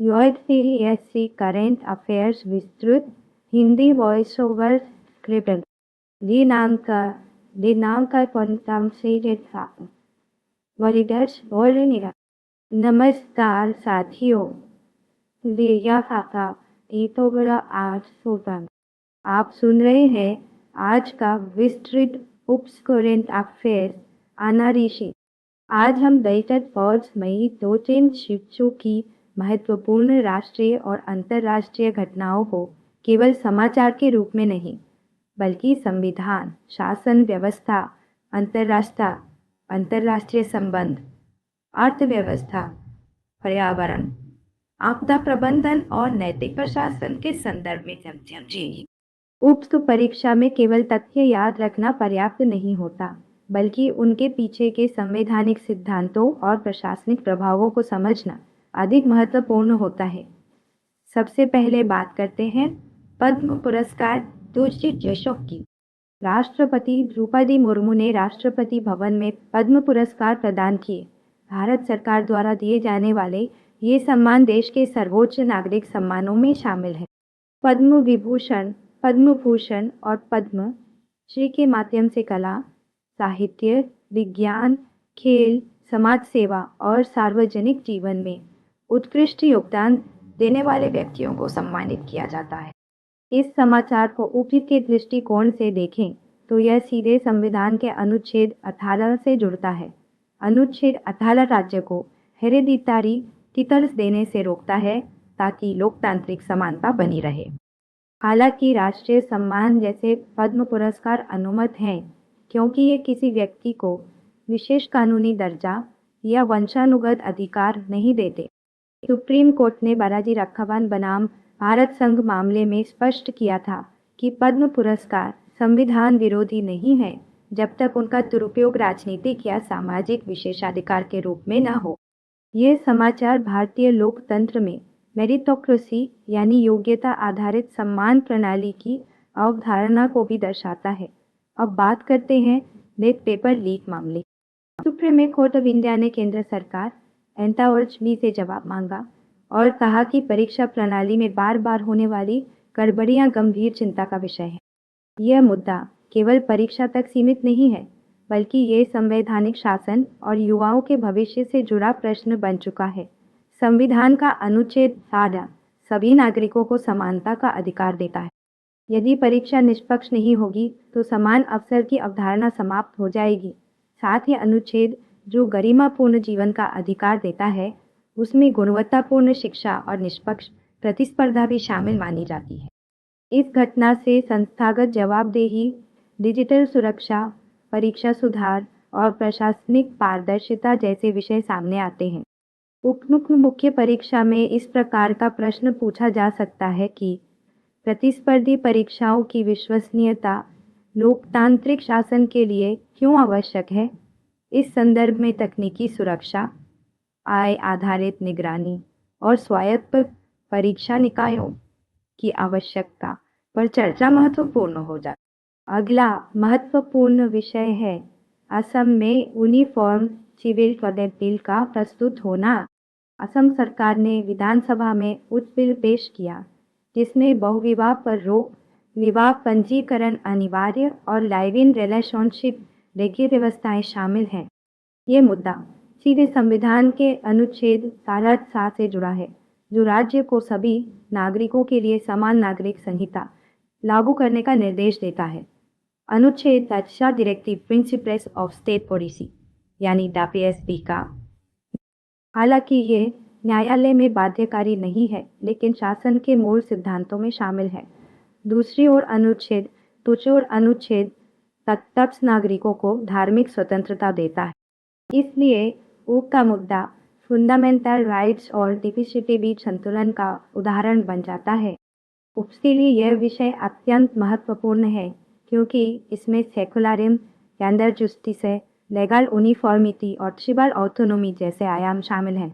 USC current affairs विस्तृत Hindi voice over script दिनांक 5 वरीडर्स बोलनिया। नमस्कार साथियों, लिया काका बड़ा आज सुल्तान। आप सुन रहे हैं आज का विस्तृत उप्स करेंट अफेयर्स अनारिशी। आज हम दहशत फौज मई 2023 की महत्वपूर्ण राष्ट्रीय और अंतर्राष्ट्रीय घटनाओं को केवल समाचार के रूप में नहीं, बल्कि संविधान, शासन व्यवस्था, अंतर्राष्ट्रीय संबंध, अर्थव्यवस्था, पर्यावरण, आपदा प्रबंधन और नैतिक प्रशासन के संदर्भ में समझेंगे। उक्त परीक्षा में केवल तथ्य याद रखना पर्याप्त नहीं होता, बल्कि उनके पीछे के संवैधानिक सिद्धांतों और प्रशासनिक प्रभावों को समझना अधिक महत्वपूर्ण होता है। सबसे पहले बात करते हैं पद्म पुरस्कार 2023 की। राष्ट्रपति द्रौपदी मुर्मू ने राष्ट्रपति भवन में पद्म पुरस्कार प्रदान किए। भारत सरकार द्वारा दिए जाने वाले ये सम्मान देश के सर्वोच्च नागरिक सम्मानों में शामिल है। पद्म विभूषण, पद्म भूषण और पद्म श्री के माध्यम से कला, साहित्य, विज्ञान, खेल, समाज सेवा और सार्वजनिक जीवन में उत्कृष्ट योगदान देने वाले व्यक्तियों को सम्मानित किया जाता है। इस समाचार को ऊपर के दृष्टिकोण से देखें तो यह सीधे संविधान के अनुच्छेद 18 से जुड़ता है। अनुच्छेद 18 राज्य को हेरेडिटरी टिटल्स देने से रोकता है ताकि लोकतांत्रिक समानता बनी रहे। हालांकि राष्ट्रीय सम्मान जैसे पद्म पुरस्कार अनुमत हैं, क्योंकि ये किसी व्यक्ति को विशेष कानूनी दर्जा या वंशानुगत अधिकार नहीं देते। सुप्रीम कोर्ट ने बालाजी राघवन बनाम भारत संघ मामले में स्पष्ट किया था कि पद्म पुरस्कार संविधान विरोधी नहीं है जब तक उनका दुरुपयोग राजनीतिक या सामाजिक विशेषाधिकार के रूप में न हो। ये समाचार भारतीय लोकतंत्र में मेरिटोक्रेसी यानी योग्यता आधारित सम्मान प्रणाली की अवधारणा को भी दर्शाता है। अब बात करते हैं नेट पेपर लीक मामले। सुप्रीम कोर्ट ऑफ इंडिया ने केंद्र सरकार एनटीआरबी से जवाब मांगा और कहा कि परीक्षा प्रणाली में बार बार होने वाली गड़बड़ियां गंभीर चिंता का विषय है। यह मुद्दा केवल परीक्षा तक सीमित नहीं है, बल्कि ये संवैधानिक शासन और युवाओं के भविष्य से जुड़ा प्रश्न बन चुका है। संविधान का अनुच्छेद 7 सभी नागरिकों को समानता का अधिकार देता है। यदि परीक्षा निष्पक्ष नहीं होगी तो समान अवसर की अवधारणा समाप्त हो जाएगी। साथ ही अनुच्छेद जो गरिमापूर्ण जीवन का अधिकार देता है, उसमें गुणवत्तापूर्ण शिक्षा और निष्पक्ष प्रतिस्पर्धा भी शामिल मानी जाती है। इस घटना से संस्थागत जवाबदेही, डिजिटल सुरक्षा, परीक्षा सुधार और प्रशासनिक पारदर्शिता जैसे विषय सामने आते हैं। उक्त मुख्य परीक्षा में इस प्रकार का प्रश्न पूछा जा सकता है कि प्रतिस्पर्धी परीक्षाओं की विश्वसनीयता लोकतांत्रिक शासन के लिए क्यों आवश्यक है। इस संदर्भ में तकनीकी सुरक्षा, आय आधारित निगरानी और स्वायत्त परीक्षा निकायों की आवश्यकता पर चर्चा महत्वपूर्ण हो जाती। अगला महत्वपूर्ण विषय है असम में यूनिफॉर्म सिविल कोड बिल का प्रस्तुत होना। असम सरकार ने विधानसभा में उच्च बिल पेश किया जिसमें बहुविवाह पर रोक, विवाह पंजीकरण अनिवार्य और लाइव इन रिलेशनशिप जैसी व्यवस्थाएं शामिल हैं। ये मुद्दा सीधे संविधान के अनुच्छेद 7 से जुड़ा है, जो राज्य को सभी नागरिकों के लिए समान नागरिक संहिता लागू करने का निर्देश देता है। अनुच्छेद 10 directive principles of state policy यानी डीपीएसपी का। हालांकि ये न्यायालय में बाध्यकारी नहीं है, लेकिन शासन के मूल सिद्धांतों में शामिल है। दूसरी ओर अनुच्छेद तत्व नागरिकों को धार्मिक स्वतंत्रता देता है। इसलिए का मुद्दा फंडामेंटल राइट्स और डिफिसिटी बीच संतुलन का उदाहरण बन जाता है। उसके लिए यह विषय अत्यंत महत्वपूर्ण है क्योंकि इसमें secularism, gender justice, legal uniformity और ट्राइबल ऑटोनॉमी जैसे आयाम शामिल हैं।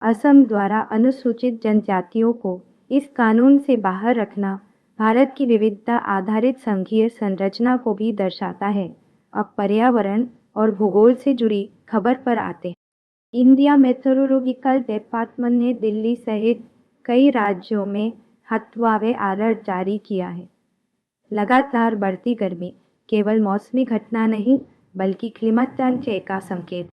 असम द्वारा अनुसूचित जनजातियों को इस कानून से बाहर रखना भारत की विविधता आधारित संघीय संरचना को भी दर्शाता है। अब पर्यावरण और भूगोल से जुड़ी खबर पर आते हैं। इंडिया मेट्रोलॉजिकल डिपार्टमेंट ने दिल्ली सहित कई राज्यों में हथवावे अलर्ट जारी किया है। लगातार बढ़ती गर्मी केवल मौसमी घटना नहीं बल्कि क्लाइमेट चेंज का संकेत।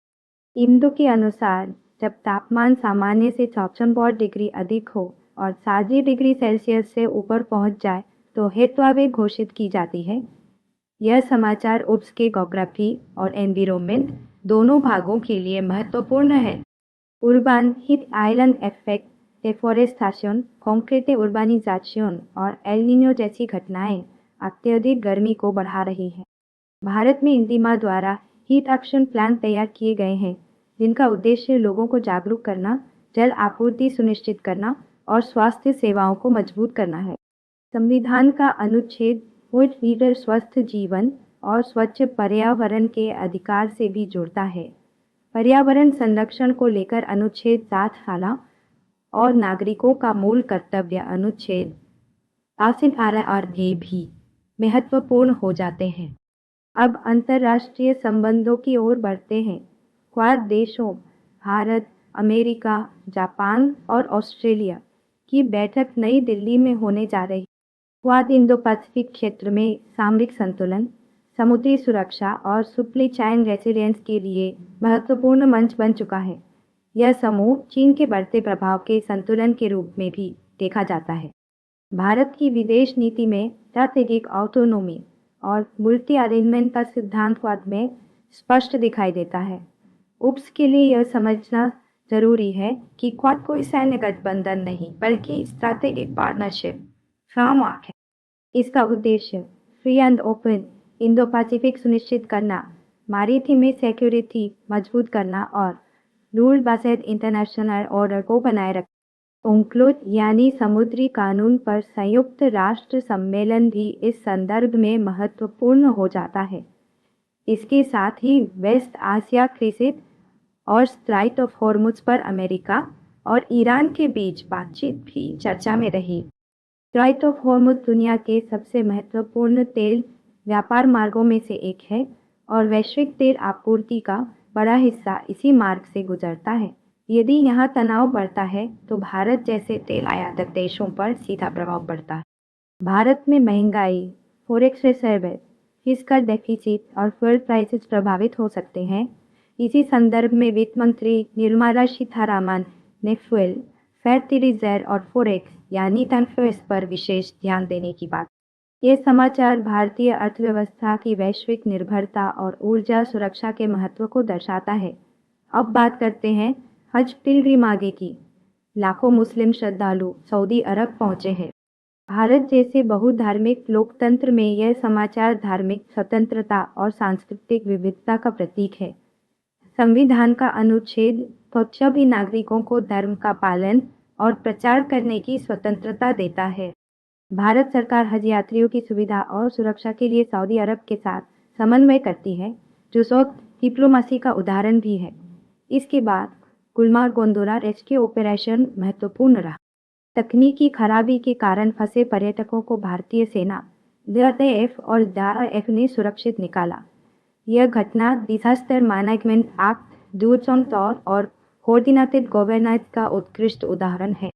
इंदु के अनुसार जब तापमान सामान्य से 54 डिग्री अधिक हो और 60 डिग्री सेल्सियस से ऊपर पहुंच जाए तो हेटवेव घोषित की जाती है। यह समाचार उसके ज्योग्राफी और एनवायरनमेंट दोनों भागों के लिए महत्वपूर्ण है। Urban heat island effect, deforestation, concrete urbanisation और एल नीनो जैसी घटनाएं अत्यधिक गर्मी को बढ़ा रही हैं। भारत में इंदिमा द्वारा हीट एक्शन प्लान तैयार किए गए हैं जिनका उद्देश्य लोगों को जागरूक करना, जल आपूर्ति सुनिश्चित करना और स्वास्थ्य सेवाओं को मजबूत करना है। संविधान का अनुच्छेद 4 स्वस्थ जीवन और स्वच्छ पर्यावरण के अधिकार से भी जुड़ता है। पर्यावरण संरक्षण को लेकर अनुच्छेद 7 साला और नागरिकों का मूल कर्तव्य अनुच्छेद 8 भी महत्वपूर्ण हो जाते हैं। अब अंतर्राष्ट्रीय संबंधों की ओर बढ़ते हैं। क्वाड देशों भारत, अमेरिका, जापान और ऑस्ट्रेलिया की बैठक नई दिल्ली में होने जा रही। क्वाड इंडो पैसिफिक क्षेत्र में सामरिक संतुलन, समुद्री सुरक्षा और सप्लाई चेन रेसिलियंस के लिए महत्वपूर्ण मंच बन चुका है। यह समूह चीन के बढ़ते प्रभाव के संतुलन के रूप में भी देखा जाता है। भारत की विदेश नीति में स्ट्रैटेजिक ऑटोनोमी और मल्टी अरेंजमेंट का सिद्धांत क्वाड में स्पष्ट दिखाई देता है। उप्स के लिए यह समझना जरूरी है कि क्वाड कोई सैन्य गठबंधन नहीं बल्कि स्ट्रैटेजिक पार्टनरशिप फ्रेमवर्क है। इसका उद्देश्य free and open Indo Pacific सुनिश्चित करना, मैरीटाइम सिक्योरिटी मजबूत करना और रूल बेस्ड इंटरनेशनल ऑर्डर को बनाए रखना। UNCLOS यानी समुद्री कानून पर संयुक्त राष्ट्र सम्मेलन भी इस संदर्भ में महत्वपूर्ण हो जाता है। इसके साथ ही वेस्ट एशिया क्राइसिस और स्ट्राइट ऑफ हॉर्मुज पर अमेरिका और ईरान के बीच बातचीत भी चर्चा में रही। स्ट्राइट ऑफ हॉर्मुज दुनिया के सबसे महत्वपूर्ण तेल व्यापार मार्गों में से एक है और वैश्विक तेल आपूर्ति का बड़ा हिस्सा इसी मार्ग से गुजरता है। यदि यहाँ तनाव बढ़ता है तो भारत जैसे तेल आयातक देशों पर सीधा प्रभाव पड़ता है। भारत में महंगाई, फॉरेक्स रिजर्व, फिस्कल डेफिसिट और फ्यूल प्राइसेस प्रभावित हो सकते हैं। इसी संदर्भ में वित्त मंत्री निर्मला सीतारामन ने फ्यूल, फर्टिलाइजर और फॉरेक्स यानी तनख्वाह पर विशेष ध्यान देने की बात। ये समाचार भारतीय अर्थव्यवस्था की वैश्विक निर्भरता और ऊर्जा सुरक्षा के महत्व को दर्शाता है। अब बात करते हैं हज पिलग्रिम आगे की। लाखों मुस्लिम श्रद्धालु सऊदी अरब पहुंचे हैं। भारत जैसे बहुधार्मिक लोकतंत्र में यह समाचार धार्मिक स्वतंत्रता और सांस्कृतिक विविधता का प्रतीक है। संविधान का अनुच्छेद सभी नागरिकों को धर्म का पालन और प्रचार करने की स्वतंत्रता देता है। भारत सरकार हज यात्रियों की सुविधा और सुरक्षा के लिए सऊदी अरब के साथ समन्वय करती है, जो सॉफ्ट डिप्लोमेसी का उदाहरण भी है। इसके बाद गुलमार्ग गोंदोला रेस्क्यू ऑपरेशन महत्वपूर्ण रहा। तकनीकी खराबी के कारण फंसे पर्यटकों को भारतीय सेना, DRF और DRF ने सुरक्षित निकाला। यह घटना डिजास्टर मैनेजमेंट एक्ट 2004 और कोऑर्डिनेटेड गवर्नेंस का उत्कृष्ट उदाहरण है।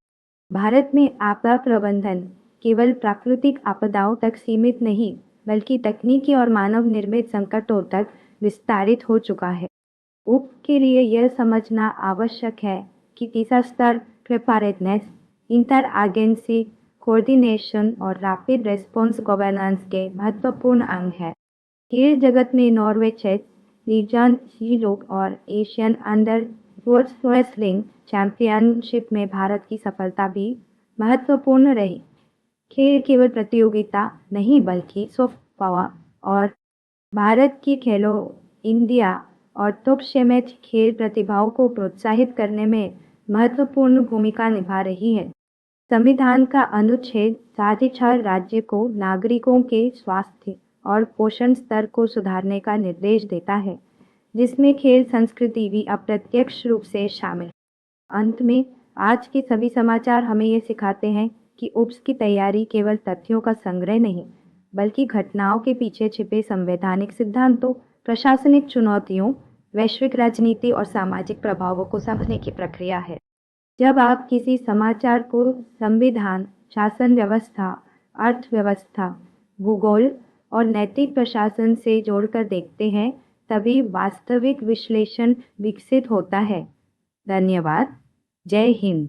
भारत में आपदा प्रबंधन केवल प्राकृतिक आपदाओं तक सीमित नहीं बल्कि तकनीकी और मानव निर्मित संकटों तक विस्तारित हो चुका है। उप के लिए यह समझना आवश्यक है कि disaster preparedness, inter agency coordination और रैपिड रिस्पांस गवर्नेंस के महत्वपूर्ण अंग है। खेल जगत में नॉर्वे चेस लीजन शीलोक और एशियन अंडर रेसलिंग चैंपियनशिप में भारत की सफलता भी महत्वपूर्ण रही। खेल केवल प्रतियोगिता नहीं बल्कि सॉफ्ट पावर और भारत की खेलो इंडिया और तोपशेमेच खेल प्रतिभाओं को प्रोत्साहित करने में महत्वपूर्ण भूमिका निभा रही है। संविधान का अनुच्छेद 4 राज्य को नागरिकों के स्वास्थ्य और पोषण स्तर को सुधारने का निर्देश देता है, जिसमें खेल संस्कृति भी अप्रत्यक्ष रूप से शामिल। अंत में आज के सभी समाचार हमें ये सिखाते हैं कि उप्स की तैयारी केवल तथ्यों का संग्रह नहीं बल्कि घटनाओं के पीछे छिपे संवैधानिक सिद्धांतों, प्रशासनिक चुनौतियों, वैश्विक राजनीति और सामाजिक प्रभावों को समझने की प्रक्रिया है। जब आप किसी समाचार को संविधान, शासन व्यवस्था, अर्थव्यवस्था, भूगोल और नैतिक प्रशासन से जोड़कर देखते हैं, तभी वास्तविक विश्लेषण विकसित होता है। धन्यवाद। जय हिंद।